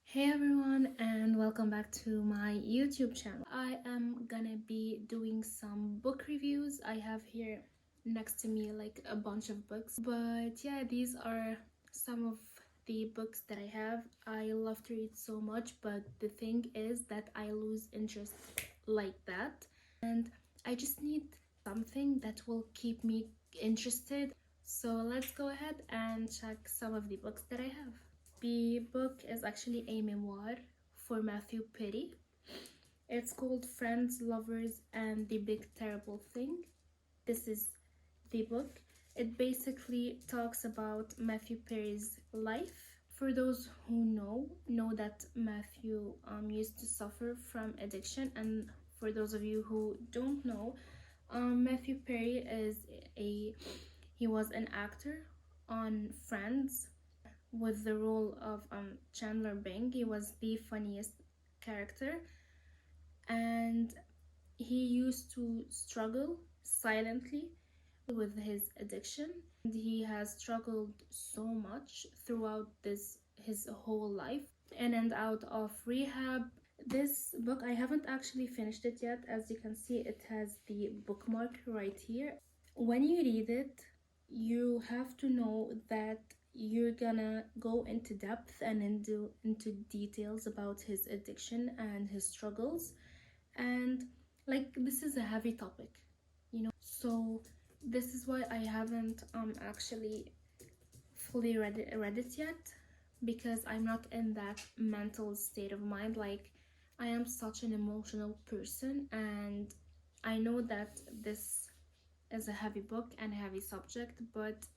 Hey everyone, and welcome back to my YouTube channel. I am gonna be doing some book reviews. I have here next to me like a bunch of books, but yeah, these are some of the books that I have. I love to read so much, but the thing is that I lose interest like that, and I just need something that will keep me interested. So let's go ahead and check some of the books that I have. The book is actually a memoir for Matthew Perry. It's called Friends, Lovers, and the Big Terrible Thing. This is the book. It basically talks about Matthew Perry's life. For those who know that Matthew used to suffer from addiction, and for those of you who don't know, Matthew Perry he was an actor on Friends with the role of Chandler Bing. He was the funniest character, and he used to struggle silently with his addiction, and he has struggled so much throughout his whole life, in and out of rehab. This book, I haven't actually finished it yet. As you can see, it has the bookmark right here. When you read it, you have to know that you're gonna go into depth and into details about his addiction and his struggles, and like this is a heavy topic, so this is why I haven't actually fully read it yet, because I'm not in that mental state of mind. Like, I am such an emotional person, and I know that this is a heavy book and a heavy subject, but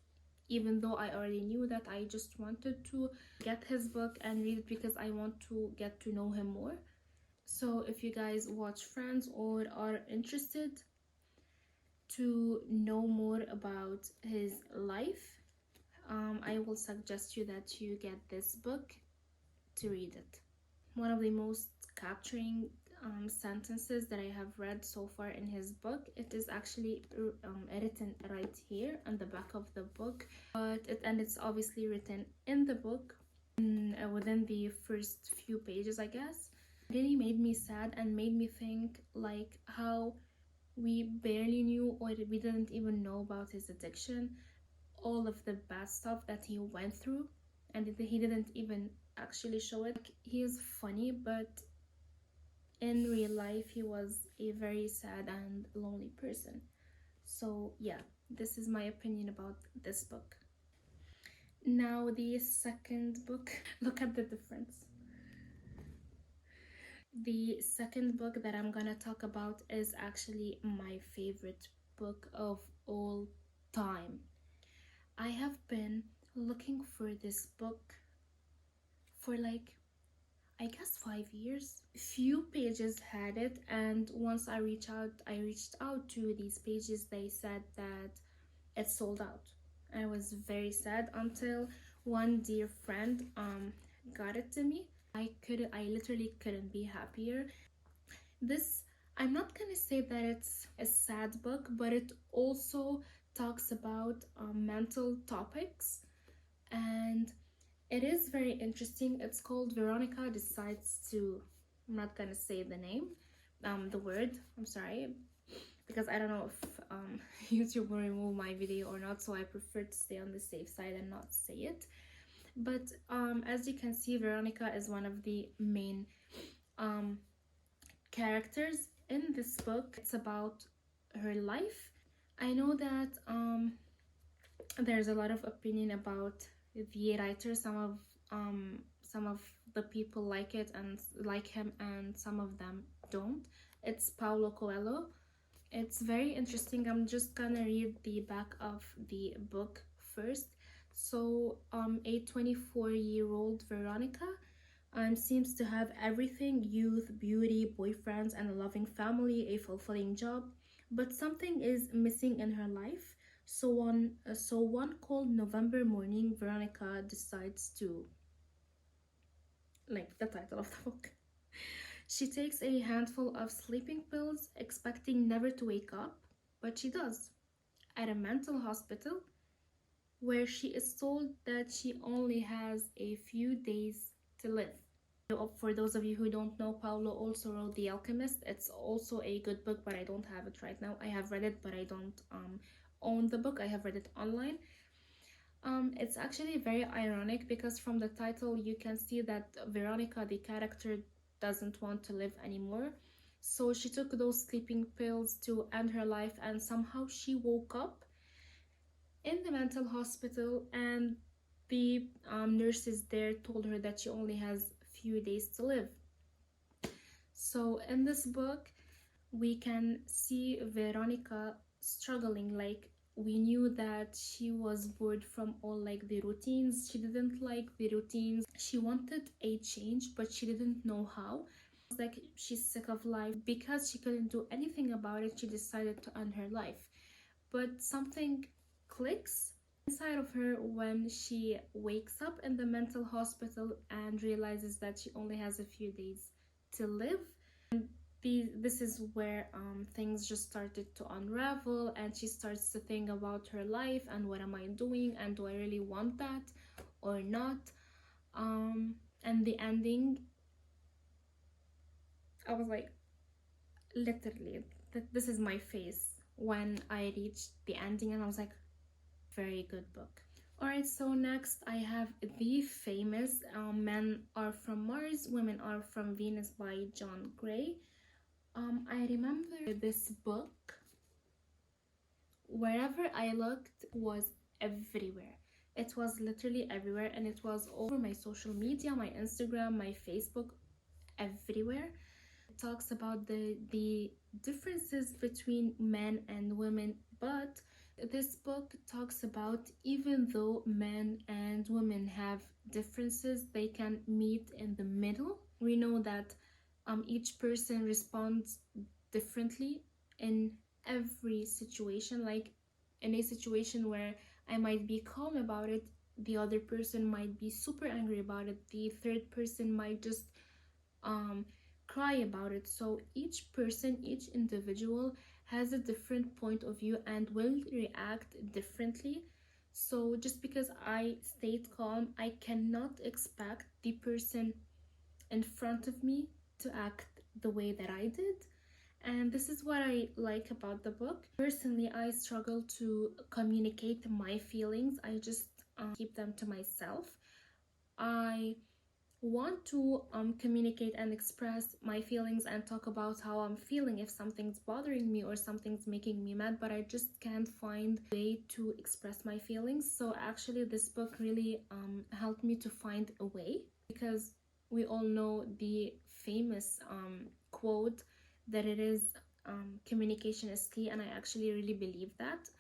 even though I already knew that, I just wanted to get his book and read it because I want to get to know him more. So if you guys watch Friends or are interested to know more about his life, I will suggest you that you get this book to read it. One of the most capturing sentences that I have read so far in his book, it is actually written right here on the back of the book, and it's obviously written in the book within the first few pages, I guess. It really made me sad and made me think like how we barely knew, or we didn't even know about his addiction, all of the bad stuff that he went through, and he didn't even actually show it. He is funny, but in real life he was a very sad and lonely person. So yeah, this is my opinion about this book. Now the second book, look at the difference. The second book that I'm gonna talk about is actually my favorite book of all time. I have been looking for this book for like, I guess 5 years. Few pages had it, and once I reached out to these pages, they said that it's sold out. I was very sad until one dear friend got it to me. I literally couldn't be happier. This, I'm not gonna say that it's a sad book, but it also talks about mental topics, and it is very interesting. It's called Veronika Decides to, I'm not gonna say the name, the word, I'm sorry, because I don't know if YouTube will remove my video or not, so I prefer to stay on the safe side and not say it. But as you can see, Veronika is one of the main characters in this book. It's about her life. I know that there's a lot of opinion about the writer. Some of the people like it and like him, and some of them don't. It's Paolo Coelho. It's very interesting. I'm just gonna read the back of the book first. So a 24-year-old Veronika seems to have everything: youth, beauty, boyfriends, and a loving family, a fulfilling job. But something is missing in her life. So one cold November morning, Veronika decides to, like the title of the book. She takes a handful of sleeping pills, expecting never to wake up, but she does. at a mental hospital where she is told that she only has a few days to live. For those of you who don't know, Paolo also wrote The Alchemist. It's also a good book, but I don't have it right now. I have read it, but I don't own the book. I have read it online. It's actually very ironic because from the title you can see that Veronika, the character, doesn't want to live anymore. So she took those sleeping pills to end her life, and somehow she woke up in the mental hospital, and the nurses there told her that she only has few days to live. So in this book we can see Veronika struggling. Like, we knew that she was bored from all like the routines. She didn't like the routines. She wanted a change, but she didn't know how. It's like she's sick of life. Because she couldn't do anything about it, she decided to end her life. But something clicks inside of her when she wakes up in the mental hospital and realizes that she only has a few days to live. And this is where things just started to unravel, and she starts to think about her life and what am I doing, and do I really want that or not. And the ending, I was like, literally, this is my face when I reached the ending, and I was like, very good book. Alright, so next I have the famous Men Are From Mars, Women Are From Venus by John Gray. I remember this book, wherever I looked, was everywhere. It was literally everywhere, and it was over my social media, my Instagram, my Facebook, everywhere. It talks about the differences between men and women, but this book talks about, even though men and women have differences, they can meet in the middle. We know that each person responds differently in every situation. Like, in a situation where I might be calm about it, the other person might be super angry about it, the third person might just cry about it. So each person, each individual has a different point of view and will react differently. So just because I stayed calm, I cannot expect the person in front of me to act the way that I did. And this is what I like about the book. Personally, I struggle to communicate my feelings. I just keep them to myself. I want to communicate and express my feelings and talk about how I'm feeling if something's bothering me or something's making me mad, but I just can't find a way to express my feelings. So actually this book really helped me to find a way, because we all know the famous quote that it is communication is key, and I actually really believe that.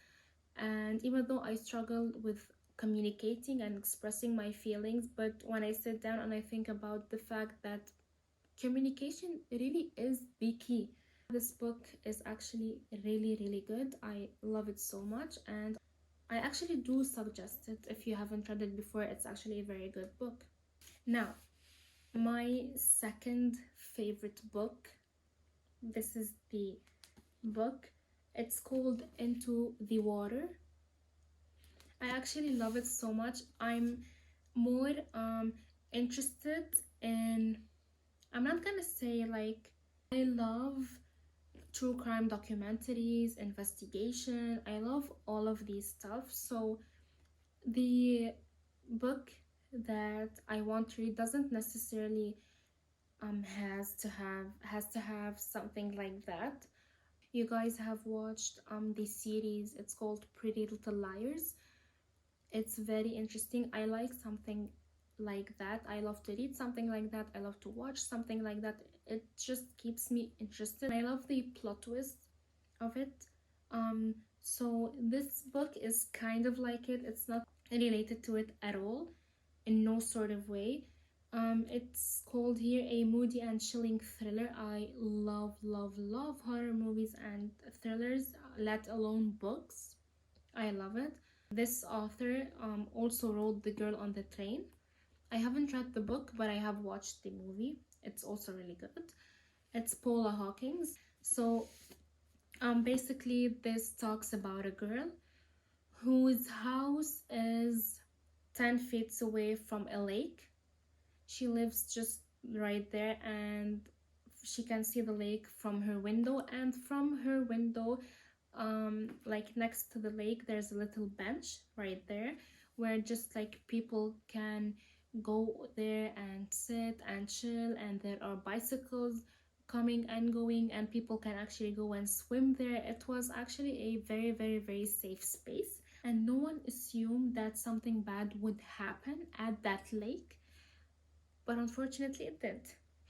And even though I struggled with communicating and expressing my feelings, but when I sit down and I think about the fact that communication really is the key, this book is actually really good. I love it so much, and I actually do suggest it. If you haven't read it before, it's actually a very good book. Now, my second favorite book, this is the book, it's called Into the Water. I actually love it so much. I'm more interested in, I'm not gonna say like, I love true crime documentaries, investigation, I love all of these stuff. So the book that I want to read doesn't necessarily has to have something like that. You guys have watched the series, it's called Pretty Little Liars. It's very interesting. I like something like that. I love to read something like that. I love to watch something like that. It just keeps me interested. I love the plot twist of it. So this book is kind of like it. It's not related to it at all, in no sort of way. It's called here A Moody and Chilling Thriller. I love horror movies and thrillers, let alone books. I love it. This author also wrote The Girl on the Train. I haven't read the book, but I have watched the movie. It's also really good. It's Paula Hawkins. So basically this talks about a girl whose house is 10 feet away from a lake. She lives just right there, and she can see the lake from her window, and from her window, like next to the lake, there's a little bench right there where just like people can go there and sit and chill, and there are bicycles coming and going, and people can actually go and swim there. It was actually a very, very, very safe space, and no one assumed that something bad would happen at that lake, but unfortunately it did.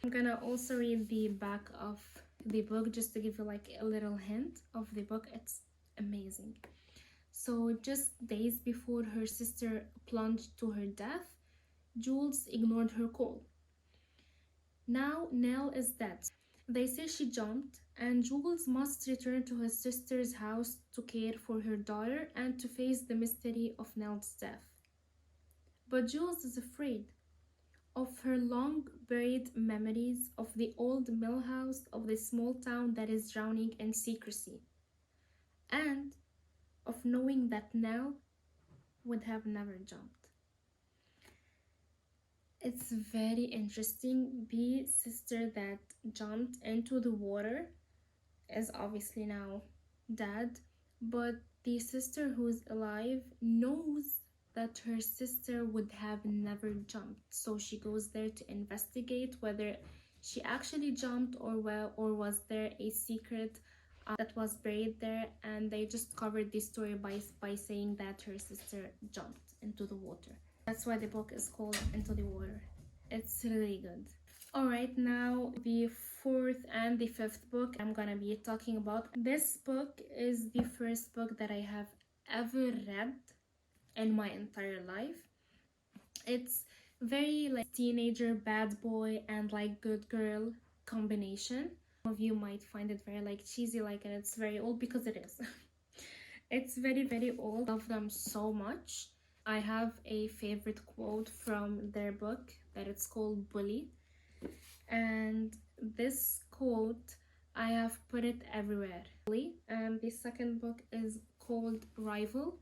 I'm gonna also read the back of the book just to give you like a little hint of the book. It's amazing. So just days before her sister plunged to her death, Jules ignored her call. Now Nell is dead. They say she jumped, and Jules must return to his sister's house to care for her daughter and to face the mystery of Nell's death. But Jules is afraid of her long-buried memories of the old mill house of the small town that is drowning in secrecy, and of knowing that Nell would have never jumped. It's very interesting. The sister that jumped into the water is obviously now dead, but the sister who's alive knows that her sister would have never jumped. So she goes there to investigate whether she actually jumped, or was there a secret that was buried there, and they just covered this story by saying that her sister jumped into the water. That's why the book is called Into the Water. It's really good. Alright, now the fourth and the fifth book I'm gonna be talking about. This book is the first book that I have ever read in my entire life. It's very like teenager bad boy and like good girl combination. Some of you might find it very like cheesy, like, and it's very old, because it is. It's very, very old. I love them so much. I have a favorite quote from their book that it's called Bully, and this quote I have put it everywhere. And the second book is called Rival.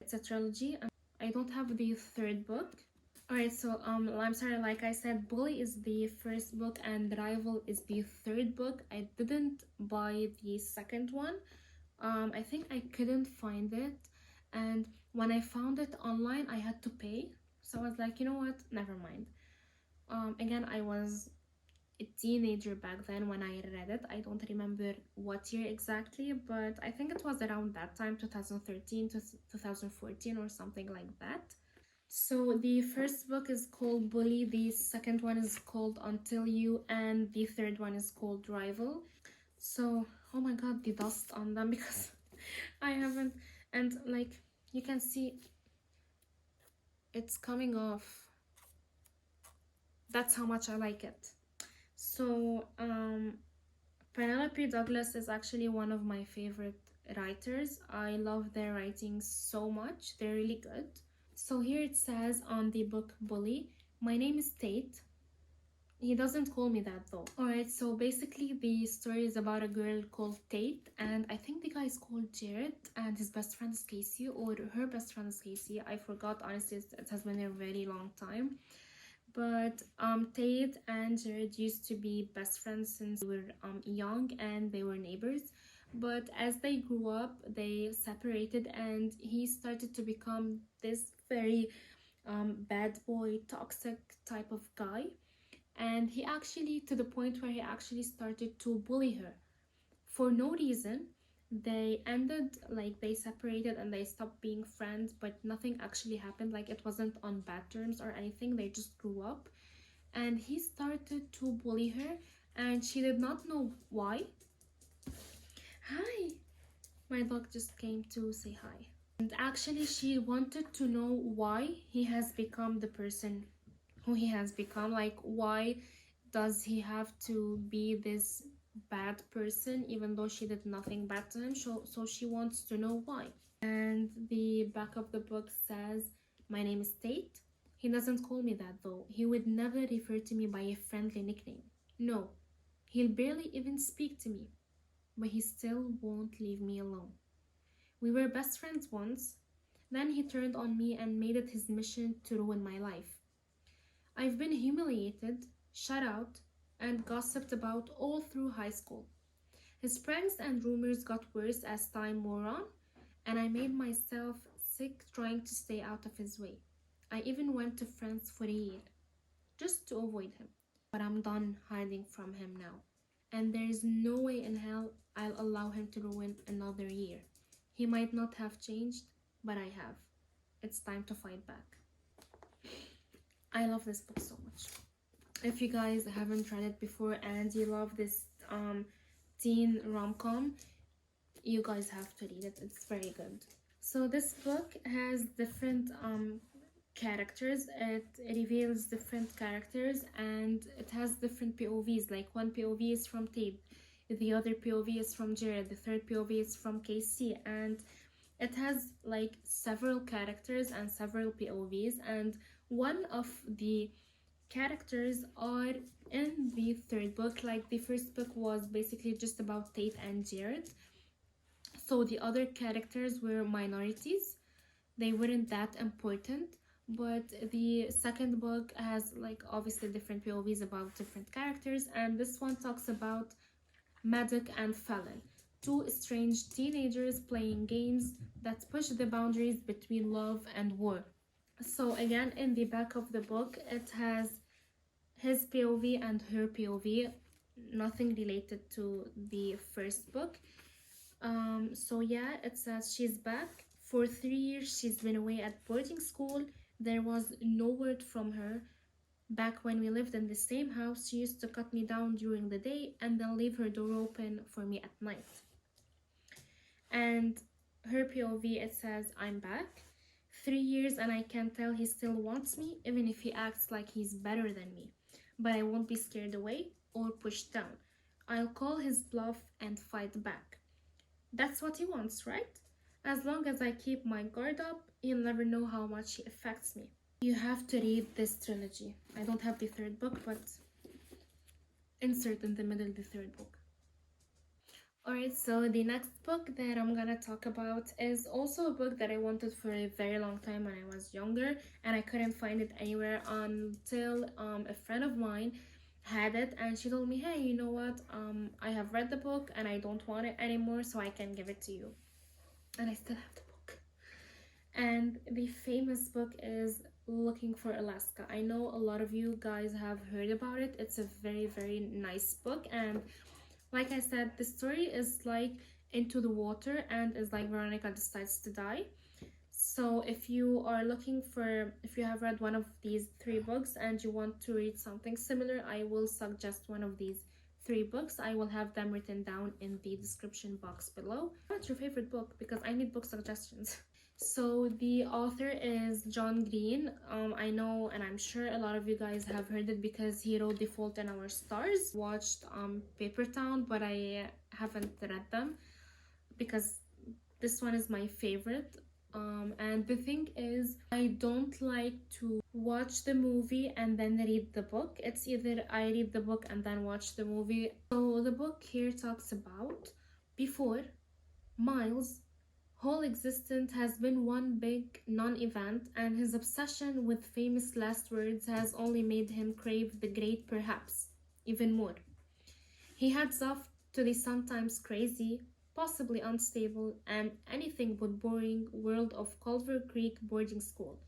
It's a trilogy. I don't have the third book. Alright, so I'm sorry, like I said, Bully is the first book and Rival is the third book. I didn't buy the second one. I think I couldn't find it, and when I found it online I had to pay, so I was like, you know what, never mind. Again, I was a teenager back then when I read it. I don't remember what year exactly, but I think it was around that time, 2013 to 2014 or something like that. So the first book is called Bully, the second one is called Until You, and the third one is called Rival. So, oh my god, the dust on them, because I haven't, and like you can see it's coming off. That's how much I like it. So Penelope Douglas is actually one of my favorite writers. I love their writing so much. They're really good. So here it says on the book Bully, my name is Tate. He doesn't call me that though. Alright, so basically the story is about a girl called Tate, and I think the guy is called Jared, and his best friend is Casey, or her best friend is Casey. I forgot, honestly, it has been a very long time. But Tate and Jared used to be best friends since they were young, and they were neighbors. But as they grew up, they separated, and he started to become this very bad boy, toxic type of guy. And he actually, to the point where he actually started to bully her for no reason. They ended, like they separated and they stopped being friends, but nothing actually happened. Like it wasn't on bad terms or anything. They just grew up, and he started to bully her, and she did not know why. Hi, my dog just came to say hi. And actually she wanted to know why he has become the person who he has become. Like, why does he have to be this bad person even though she did nothing bad to him? So she wants to know why. And the back of the book says, my name is Tate. He doesn't call me that though. He would never refer to me by a friendly nickname. No, he'll barely even speak to me, but he still won't leave me alone. We were best friends once. Then he turned on me and made it his mission to ruin my life. I've been humiliated, shut out, and gossiped about all through high school. His pranks and rumors got worse as time wore on, and I made myself sick trying to stay out of his way. I even went to France for a year, just to avoid him. But I'm done hiding from him now. And there is no way in hell I'll allow him to ruin another year. He might not have changed, but I have. It's time to fight back. I love this book so much. If you guys haven't read it before and you love this teen rom-com, you guys have to read it. It's very good. So this book has different characters. It reveals different characters and it has different POVs. Like one POV is from Tate, the other POV is from Jared, the third POV is from Casey, and it has like several characters and several POVs, and one of the characters are in the third book. Like the first book was basically just about Tate and Jared, so the other characters were minorities. They weren't that important, but the second book has like obviously different POVs about different characters, and this one talks about Medic and Felon, two strange teenagers playing games that push the boundaries between love and war. So again, in the back of the book, it has his POV and her POV, nothing related to the first book. So yeah, it says she's back. For 3 years, she's been away at boarding school. There was no word from her. Back when we lived in the same house, she used to cut me down during the day and then leave her door open for me at night. And her POV, it says, I'm back. 3 years and I can tell he still wants me, even if he acts like he's better than me. But I won't be scared away or pushed down. I'll call his bluff and fight back. That's what he wants, right? As long as I keep my guard up, he'll never know how much he affects me. You have to read this trilogy. I don't have the third book, but insert in the middle the third book. Alright, so the next book that I'm gonna talk about is also a book that I wanted for a very long time when I was younger, and I couldn't find it anywhere until a friend of mine had it, and she told me, hey, you know what, I have read the book and I don't want it anymore, so I can give it to you. And I still have the book. And the famous book is Looking for Alaska. I know a lot of you guys have heard about it. It's a very, very nice book, and like I said, the story is like into the water and is like Veronika decides to die. So if you are looking for, if you have read one of these 3 books and you want to read something similar, I will suggest one of these 3 books. I will have them written down in the description box below. What's your favorite book? Because I need book suggestions. So the author is John Green. I know, and I'm sure a lot of you guys have heard it because he wrote The Fault in Our Stars. Watched Paper Town, but I haven't read them because this one is my favorite. And the thing is, I don't like to watch the movie and then read the book. It's either I read the book and then watch the movie. So the book here talks about before Miles' whole existence has been one big non-event, and his obsession with famous last words has only made him crave the great perhaps even more. He heads off to the sometimes crazy, possibly unstable, and anything but boring world of Culver Creek boarding school,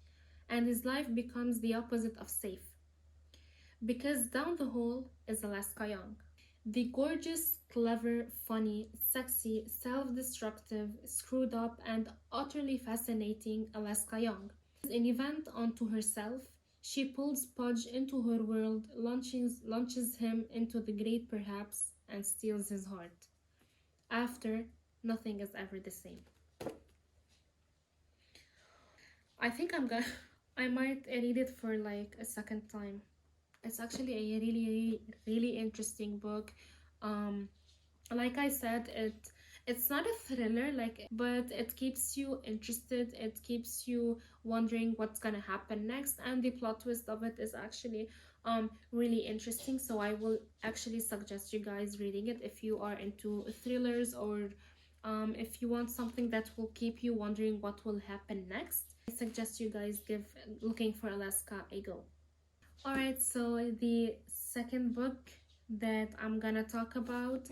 and his life becomes the opposite of safe. Because down the hall is Alaska Young. The gorgeous, clever, funny, sexy, self-destructive, screwed up, and utterly fascinating Alaska Young. As an event unto herself, she pulls Pudge into her world, launches him into the great perhaps, and steals his heart. After, nothing is ever the same. I think I might read it for like a second time. It's actually a really interesting book. Like I said, it's not a thriller, but it keeps you interested. It keeps you wondering what's gonna happen next, and the plot twist of it is actually really interesting. So I will actually suggest you guys reading it if you are into thrillers or If you want something that will keep you wondering what will happen next, I suggest you guys give Looking for Alaska a go. Alright, so the second book that I'm gonna talk about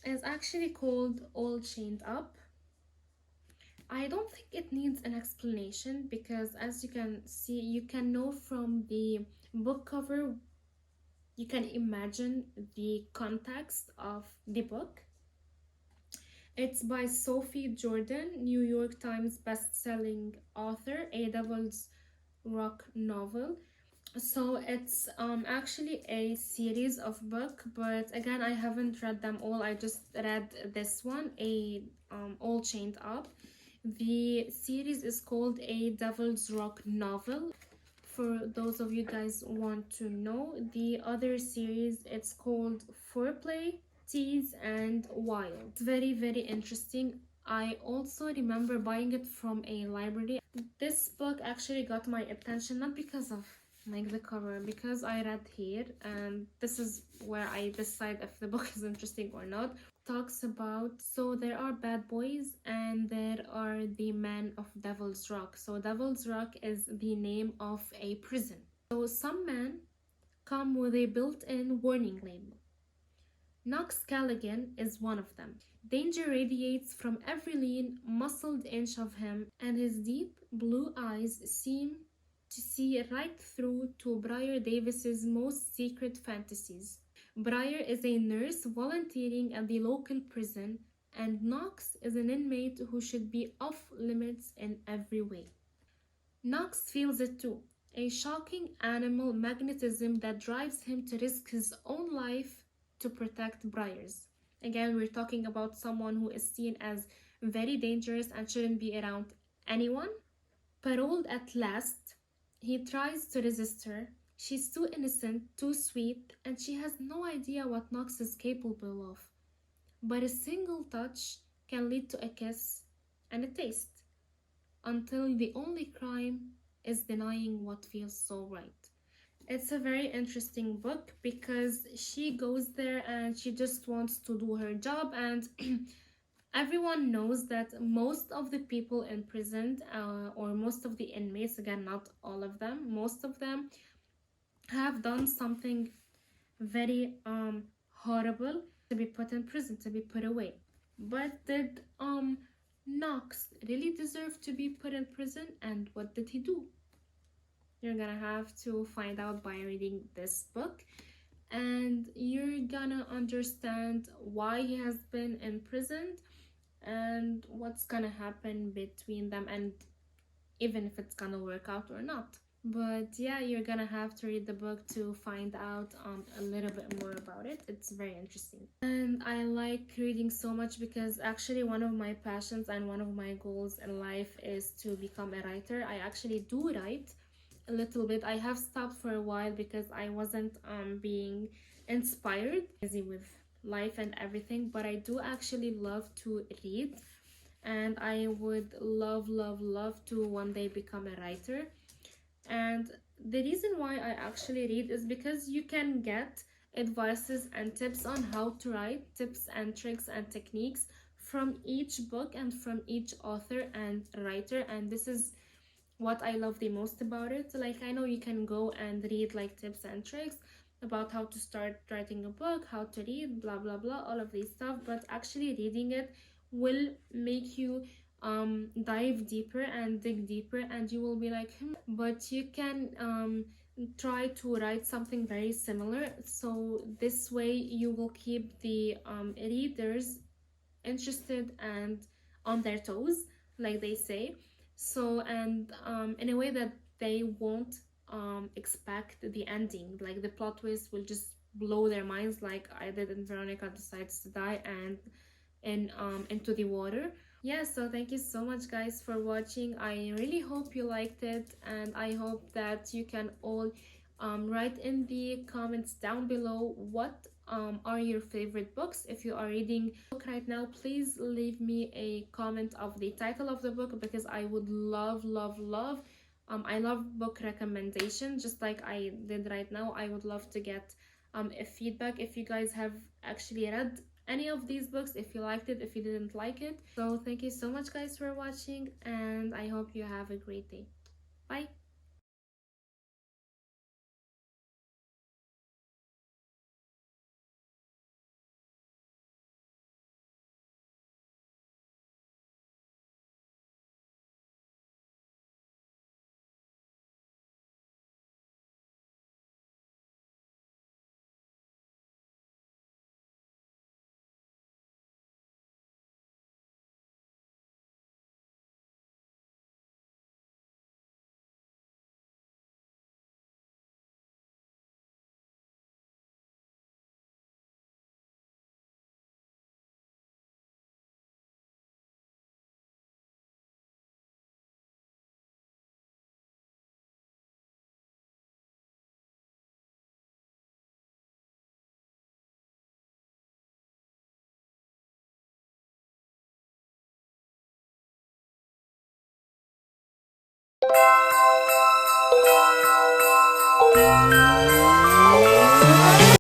is actually called All Chained Up. I don't think it needs an explanation because, as you can see, you can know from the book cover, you can imagine the context of the book. It's by Sophie Jordan, New York Times best-selling author, a Devil's Rock novel. So it's actually a series of book, but again, I haven't read them all. I just read this one, a All Chained Up. The series is called A Devil's Rock novel. For those of you guys want to know, the other series, it's called Foreplay, Tease, and Wild. It's very, very interesting. I also remember buying it from a library. This book actually got my attention, not because of like the cover, because I read here, and this is where I decide if the book is interesting or not. Talks about, so there are bad boys and there are the men of Devil's Rock. So Devil's Rock is the name of a prison. So some men come with a built-in warning label. Knox Callaghan is one of them. Danger radiates from every lean, muscled inch of him, and his deep blue eyes seem to see right through to Briar Davis's most secret fantasies. Briar is a nurse volunteering at the local prison, and Knox is an inmate who should be off limits in every way. Knox feels it too, a shocking animal magnetism that drives him to risk his own life to protect Briar's. Again, we're talking about someone who is seen as very dangerous and shouldn't be around anyone. Paroled at last, he tries to resist her. She's too innocent, too sweet, and she has no idea what Knox is capable of. But a single touch can lead to a kiss and a taste, until the only crime is denying what feels so right. It's a very interesting book because she goes there and she just wants to do her job, and everyone knows that most of the people imprisoned, or most of the inmates, again, not all of them, most of them have done something very horrible to be put in prison, to be put away. But did Knox really deserve to be put in prison, and what did he do? You're gonna have to find out by reading this book, and you're gonna understand why he has been imprisoned and what's gonna happen between them, and even if it's gonna work out or not. But yeah, you're gonna have to read the book to find out a little bit more about it. It's very interesting. And I like reading so much because actually one of my passions and one of my goals in life is to become a writer. I actually do write a little bit. I have stopped for a while because I wasn't being inspired, busy with life and everything, but I do actually love to read, and I would love to one day become a writer. And the reason why I actually read is because you can get advices and tips on how to write, tips and tricks and techniques from each book and from each author and writer, and this is what I love the most about it. Like, I know you can go and read like tips and tricks about how to start writing a book, how to read, blah blah blah, all of these stuff, but actually reading it will make you dive deeper and dig deeper, and you will be like, but you can try to write something very similar, so this way you will keep the readers interested and on their toes, like they say. So, and in a way that they won't expect the ending, like the plot twist will just blow their minds, like I did in Veronika Decides to Die and in Into the Water. Yeah, so thank you so much guys for watching. I really hope you liked it, and I hope that you can all write in the comments down below what are your favorite books. If you are reading a book right now, please leave me a comment of the title of the book, because I would love I love book recommendations just like I did right now. I would love to get a feedback if you guys have actually read any of these books if you liked it, if you didn't like it. So thank you so much guys for watching, and I hope you have a great day. Bye.